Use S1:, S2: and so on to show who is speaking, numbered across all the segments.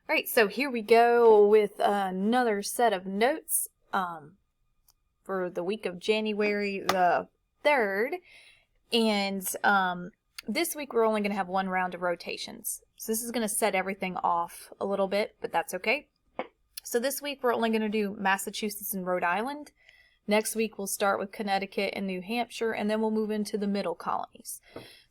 S1: All right, so here we go with another set of notes for the week of January the 3rd. And this week we're only going to have one round of rotations. So this is going to set everything off a little bit, but that's okay. So this week we're only going to do Massachusetts and Rhode Island. Next week we'll start with Connecticut and New Hampshire, and then we'll move into the middle colonies.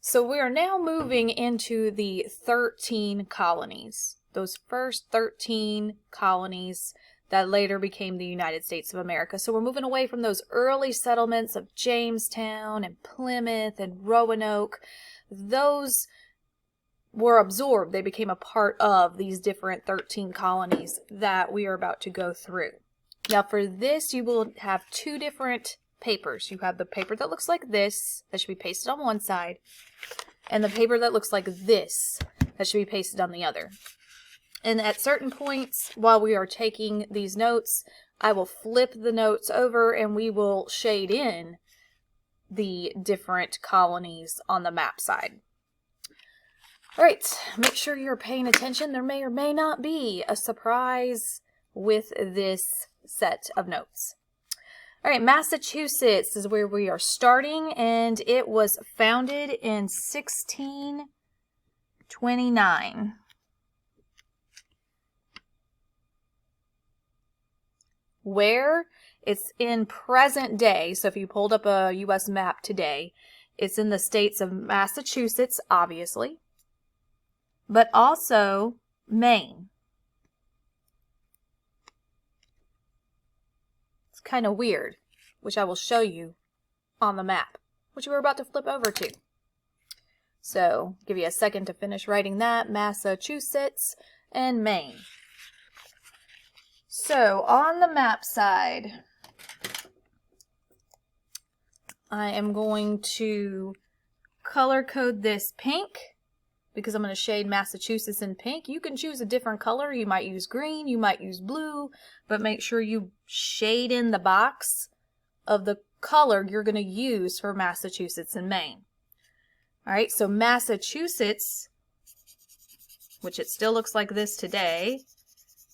S1: So we are now moving into the 13 colonies. Those first 13 colonies that later became the United States of America. So we're moving away from those early settlements of Jamestown and Plymouth and Roanoke. Those were absorbed. They became a part of these different 13 colonies that we are about to go through. Now for this, you will have two different papers. You have the paper that looks like this, that should be pasted on one side, and the paper that looks like this, that should be pasted on the other. And at certain points, while we are taking these notes, I will flip the notes over and we will shade in the different colonies on the map side. All right, make sure you're paying attention. There may or may not be a surprise with this set of notes. All right, Massachusetts is where we are starting, and it was founded in 1629. Where? It's in present day, so if you pulled up a U.S. map today, it's in the states of Massachusetts, obviously, but also Maine. It's kind of weird, which I will show you on the map, which we're about to flip over to. So, give you a second to finish writing that. Massachusetts and Maine. So, on the map side, I am going to color code this pink because I'm going to shade Massachusetts in pink. You can choose a different color. You might use green, you might use blue, but make sure you shade in the box of the color you're going to use for Massachusetts and Maine. All right, so Massachusetts, which it still looks like this today,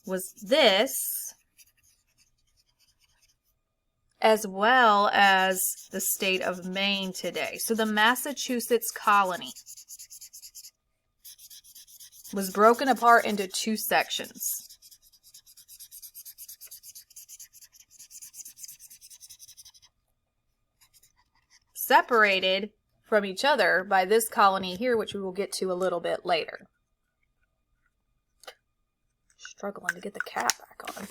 S1: was this, as well as the state of Maine today. So the Massachusetts colony was broken apart into two sections. Separated from each other by this colony here, which we will get to a little bit later. Struggling to get the cap back on.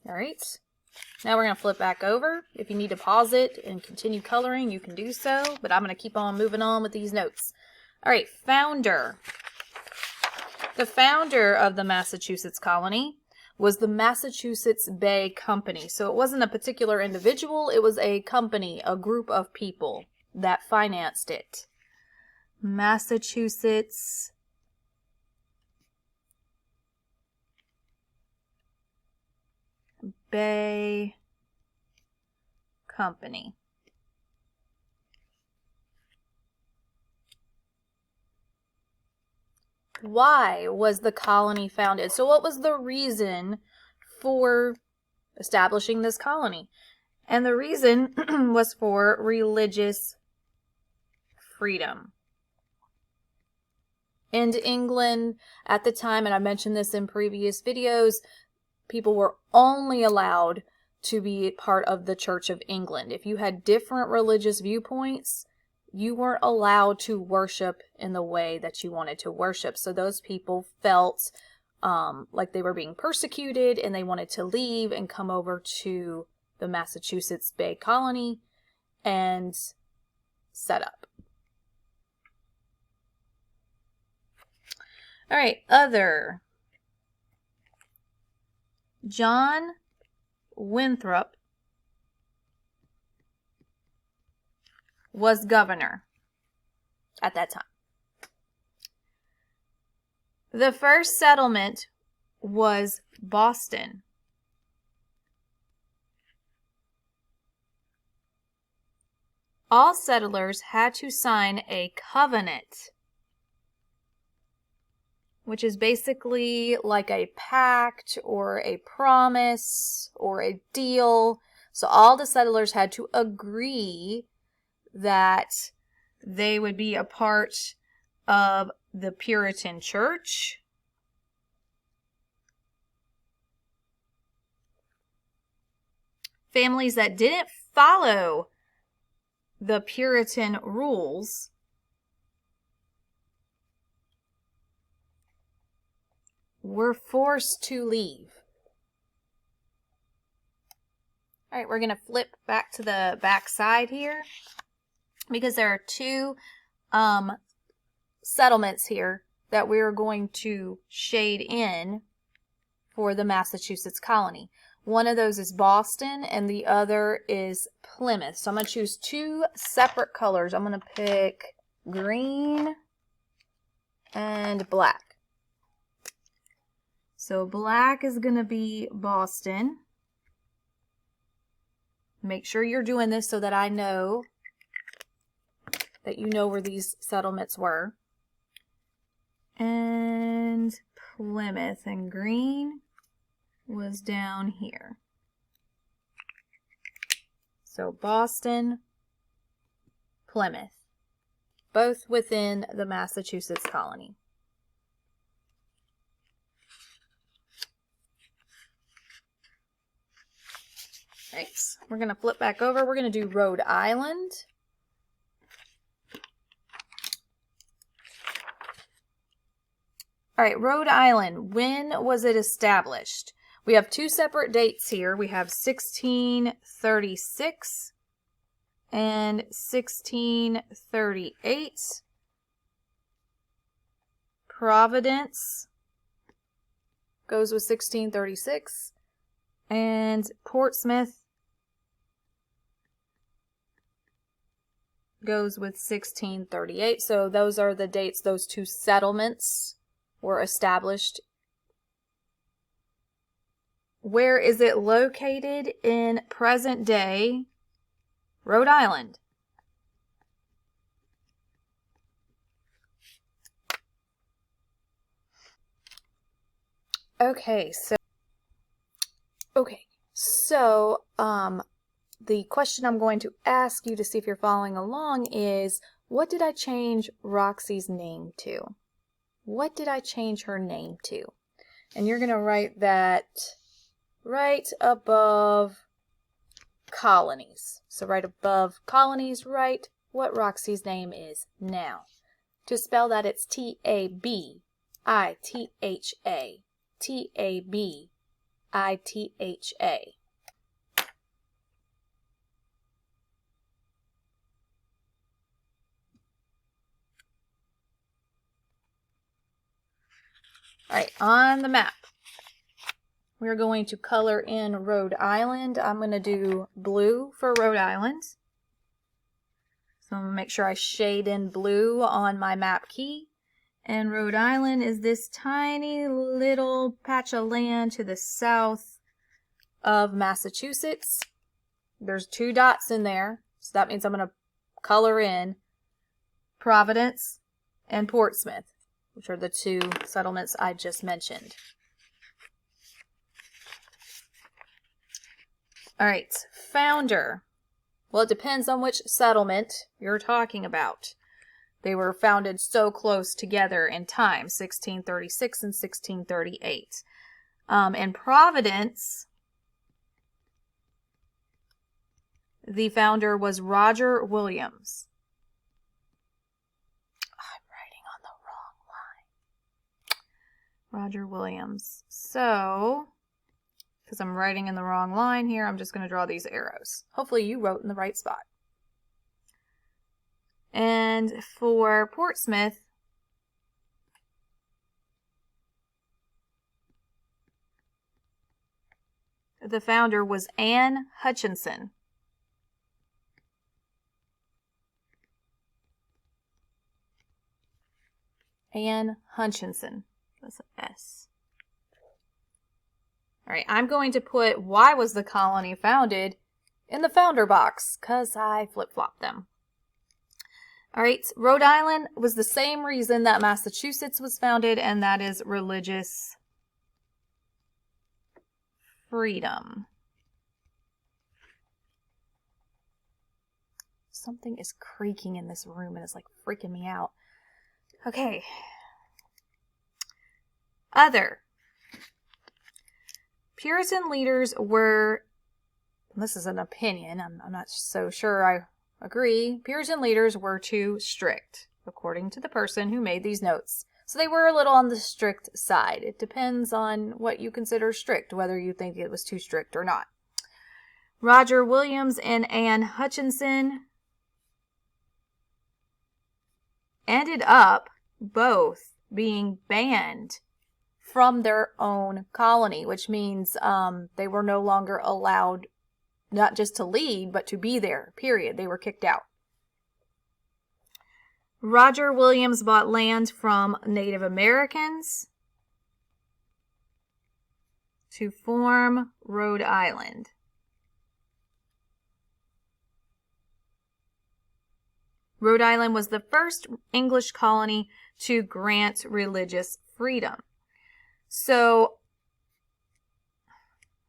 S1: All right, now we're going to flip back over. If you need to pause it and continue coloring, you can do so, but I'm going to keep on moving on with these notes. All right, founder. The founder of the Massachusetts colony was the Massachusetts Bay Company. So it wasn't a particular individual, it was a company, a group of people that financed it. Massachusetts Bay Company. Why was the colony founded? So what was the reason for establishing this colony? And the reason was for religious freedom. In England at the time, and I mentioned this in previous videos, people were only allowed to be part of the Church of England. If you had different religious viewpoints, you weren't allowed to worship in the way that you wanted to worship. So those people felt like they were being persecuted and they wanted to leave and come over to the Massachusetts Bay Colony and set up. All right, other. John Winthrop was governor at that time. The first settlement was Boston. all settlers had to sign a covenant, which is basically like a pact or a promise or a deal. So all the settlers had to agree that they would be a part of the Puritan Church. Families that didn't follow the Puritan rules were forced to leave. All right, we're going to flip back to the back side here because there are two settlements here that we're going to shade in for the Massachusetts colony. One of those is Boston and the other is Plymouth. So I'm going to choose two separate colors. I'm going to pick green and black. So black is going to be Boston. Make sure you're doing this so that I know that you know where these settlements were. And Plymouth, and green was down here. So Boston, Plymouth, both within the Massachusetts colony. Right, we're going to flip back over. We're going to do Rhode Island. All right, Rhode Island, when was it established? We have two separate dates here. We have 1636 and 1638. Providence goes with 1636. And Portsmouth goes with 1638. So those are the dates those two settlements were established. Where is it located in present day Rhode Island? Okay, so the question I'm going to ask you to see if you're following along is, what did I change Roxy's name to? What did I change her name to? And you're going to write that right above colonies. So right above colonies, write what Roxy's name is now. To spell that, it's Tabitha. Tabitha. All right, on the map, we're going to color in Rhode Island. I'm going to do blue for Rhode Island. So I'm going to make sure I shade in blue on my map key. And Rhode Island is this tiny little patch of land to the south of Massachusetts. There's two dots in there, so that means I'm going to color in Providence and Portsmouth, which are the two settlements I just mentioned. All right, founder. Well, it depends on which settlement you're talking about. They were founded so close together in time, 1636 and 1638. In Providence, the founder was Roger Williams. I'm writing on the wrong line. Roger Williams. So, because I'm writing in the wrong line here, I'm just going to draw these arrows. Hopefully you wrote in the right spot. And for Portsmouth, the founder was Anne Hutchinson. Anne Hutchinson. That's an S. All right, I'm going to put why was the colony founded in the founder box because I flip-flopped them. All right, Rhode Island was the same reason that Massachusetts was founded, and that is religious freedom. Something is creaking in this room and it's like freaking me out. Okay. Other. Puritan leaders were, this is an opinion, I'm not so sure I agree. Puritan leaders were too strict, according to the person who made these notes. So they were a little on the strict side. It depends on what you consider strict, whether you think it was too strict or not. Roger Williams and Anne Hutchinson ended up both being banned from their own colony, which means they were no longer allowed not just to lead, but to be there, period. They were kicked out. Roger Williams bought land from Native Americans to form Rhode Island. Rhode Island was the first English colony to grant religious freedom. So,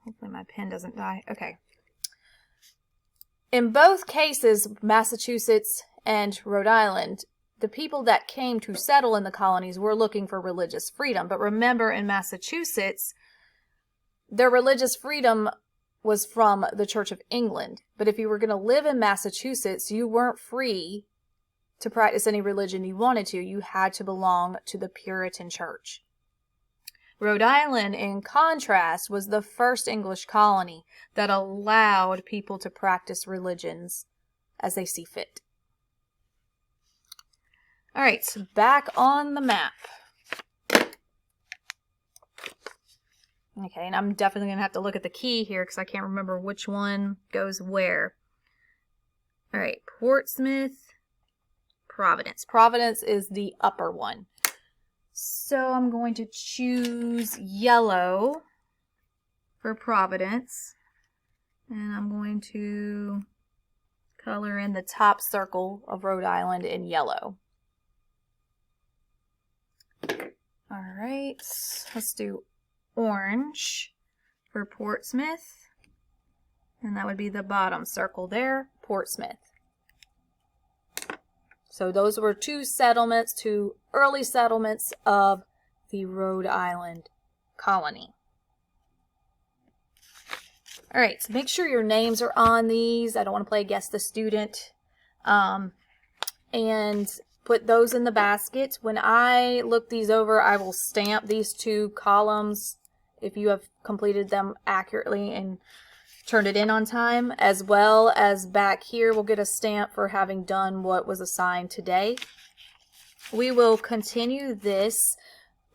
S1: hopefully my pen doesn't die. Okay. In both cases, Massachusetts and Rhode Island, the people that came to settle in the colonies were looking for religious freedom. But remember, in Massachusetts, their religious freedom was from the Church of England. But if you were going to live in Massachusetts, you weren't free to practice any religion you wanted to. You had to belong to the Puritan Church. Rhode Island, in contrast, was the first English colony that allowed people to practice religions as they see fit. All right, so back on the map. Okay, and I'm definitely going to have to look at the key here because I can't remember which one goes where. All right, Portsmouth, Providence. Providence is the upper one. So I'm going to choose yellow for Providence. And I'm going to color in the top circle of Rhode Island in yellow. All right, let's do orange for Portsmouth. And that would be the bottom circle there, Portsmouth. So those were two early settlements of the Rhode Island colony. All right, so make sure your names are on these. I don't want to play guess the student. And put those in the basket. When I look these over, I will stamp these two columns if you have completed them accurately and turned it in on time, as well as back here we'll get a stamp for having done what was assigned today. We will continue this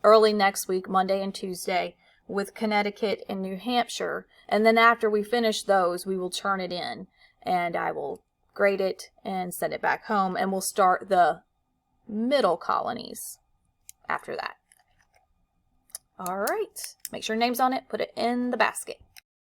S1: early next week, Monday and Tuesday, with Connecticut and New Hampshire, and then after we finish those, we will turn it in and I will grade it and send it back home, and we'll start the middle colonies after that. All right, make sure your name's on it, put it in the basket.